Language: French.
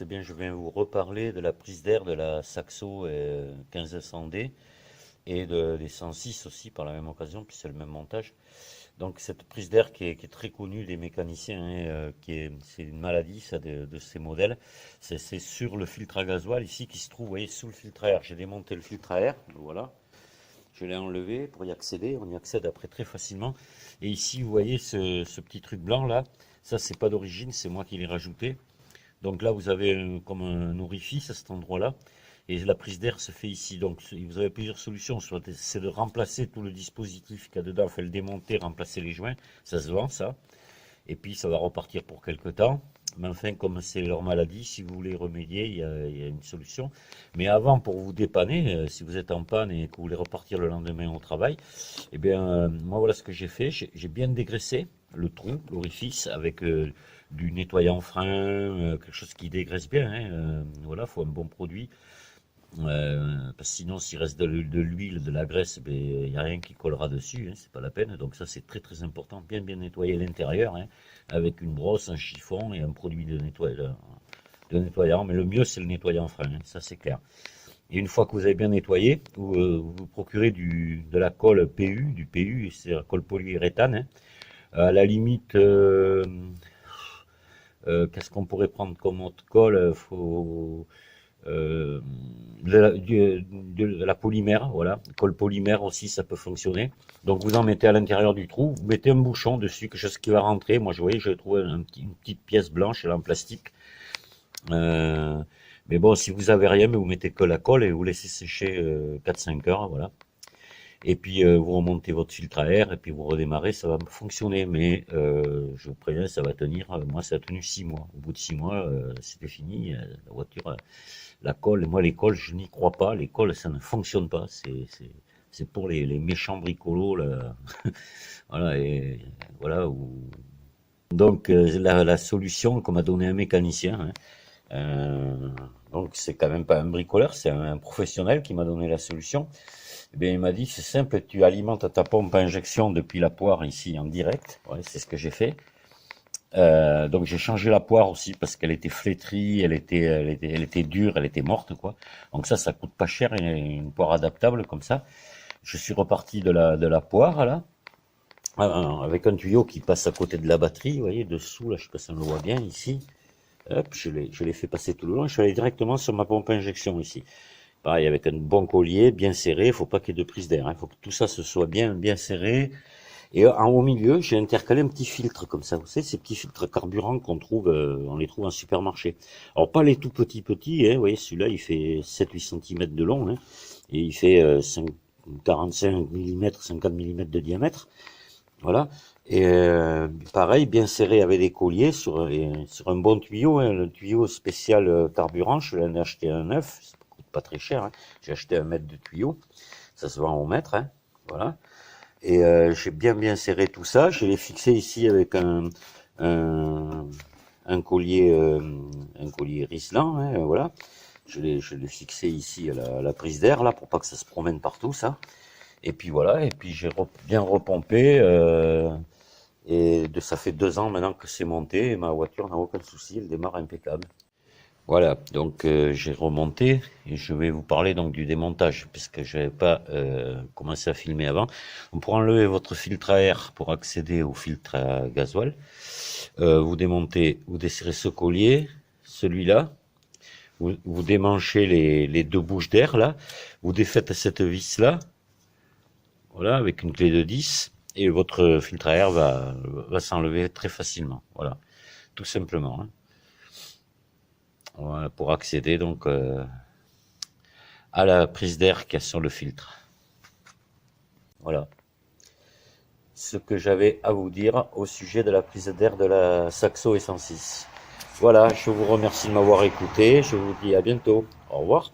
tous, eh bien, je viens vous reparler de la prise d'air de la Saxo 1500D et des 106 aussi par la même occasion, puis c'est le même montage. Donc cette prise d'air qui est très connue des mécaniciens, hein, c'est une maladie ça, de ces modèles. C'est sur le filtre à gasoil ici qui se trouve, vous voyez, sous le filtre à air. J'ai démonté le filtre à air, voilà. Je l'ai enlevé pour y accéder. On y accède après très facilement. Et ici, vous voyez ce petit truc blanc là. Ça, c'est pas d'origine, c'est moi qui l'ai rajouté. Donc là, vous avez comme un orifice à cet endroit-là. Et la prise d'air se fait ici. Donc vous avez plusieurs solutions. Soit c'est de remplacer tout le dispositif qu'il y a dedans, enfin le démonter, remplacer les joints. Ça se vend, ça. Et puis ça va repartir pour quelques temps. Mais enfin, comme c'est leur maladie, si vous voulez remédier, il y a une solution. Mais avant, pour vous dépanner, si vous êtes en panne et que vous voulez repartir le lendemain au travail, eh bien, moi voilà ce que j'ai fait. J'ai bien dégraissé le trou, l'orifice, avec du nettoyant frein, quelque chose qui dégraisse bien. Hein, voilà, faut un bon produit. Parce que sinon, s'il reste de l'huile, de la graisse, ben, il n'y a rien qui collera dessus, hein, c'est pas la peine. Donc ça, c'est très très important, bien nettoyer l'intérieur, hein, avec une brosse, un chiffon et un produit de nettoyant. Mais le mieux, c'est le nettoyant frein, hein, ça c'est clair. Et une fois que vous avez bien nettoyé, vous procurez de la colle PU, du PU, c'est la colle polyuréthane. Hein. À la limite, qu'est-ce qu'on pourrait prendre comme autre colle? Faut euh, de la polymère, voilà, colle polymère aussi, ça peut fonctionner. Donc vous en mettez à l'intérieur du trou, vous mettez un bouchon dessus, quelque chose qui va rentrer. Moi, je voyais, j'ai trouvé une petite pièce blanche, elle est en plastique. Euh, mais bon, si vous avez rien, mais vous mettez que la colle et vous laissez sécher 4-5 heures, voilà. Et puis vous remontez votre filtre à air et puis vous redémarrez, ça va fonctionner. Mais je vous préviens, ça va tenir. Moi, ça a tenu 6 mois. Au bout de 6 mois, c'était fini. La voiture, la colle, moi les colles, je n'y crois pas. Les colles, ça ne fonctionne pas. C'est pour les méchants bricolos là. Voilà et voilà. Donc la solution qu'on m'a donné un mécanicien. Hein, donc c'est quand même pas un bricoleur, c'est un professionnel qui m'a donné la solution. Eh bien, il m'a dit, c'est simple, tu alimentes ta pompe à injection depuis la poire ici en direct. Ouais, c'est ce que j'ai fait. Donc j'ai changé la poire aussi parce qu'elle était flétrie, elle était dure, elle était morte quoi. Donc ça coûte pas cher une poire adaptable comme ça. Je suis reparti de la poire là, avec un tuyau qui passe à côté de la batterie, vous voyez dessous là, je sais pas si on le voit bien ici. Hop, je l'ai fait passer tout le long. Je suis allé directement sur ma pompe à injection ici. Pareil, avec un bon collier, bien serré. Il faut pas qu'il y ait de prise d'air. Il faut que tout ça se soit bien serré. Et en haut milieu, j'ai intercalé un petit filtre comme ça. Vous savez, ces petits filtres carburant qu'on trouve, on les trouve en supermarché. Alors pas les tout petits, hein. Vous voyez, celui-là, il fait 7-8 cm de long, hein, et il fait 45 mm, 50 mm de diamètre. Voilà. Et pareil, bien serré avec des colliers sur un bon tuyau, hein, le tuyau spécial carburant. Je l'ai acheté un neuf, ça coûte pas très cher. Hein. J'ai acheté 1 mètre de tuyau, ça se vend au mètre. Hein. Voilà. Et j'ai bien serré tout ça. Je l'ai fixé ici avec un, un collier Rislan. Hein, voilà. Je l'ai fixé ici à la prise d'air là pour pas que ça se promène partout ça. Et puis voilà. Et puis j'ai bien repompé. Ça fait 2 ans maintenant que c'est monté et ma voiture n'a aucun souci, elle démarre impeccable. Voilà, donc j'ai remonté et je vais vous parler donc du démontage puisque je n'avais pas commencé à filmer avant. Donc, pour enlever votre filtre à air pour accéder au filtre à gasoil, vous démontez, vous desserrez ce collier, celui-là, vous démanchez les deux bouches d'air là, vous défaites cette vis là, voilà, avec une clé de 10 et votre filtre à air va s'enlever très facilement, voilà, tout simplement. Hein. Voilà, pour accéder donc à la prise d'air qu'il y a sur le filtre. Voilà ce que j'avais à vous dire au sujet de la prise d'air de la Saxo 106. Voilà, je vous remercie de m'avoir écouté, je vous dis à bientôt, au revoir.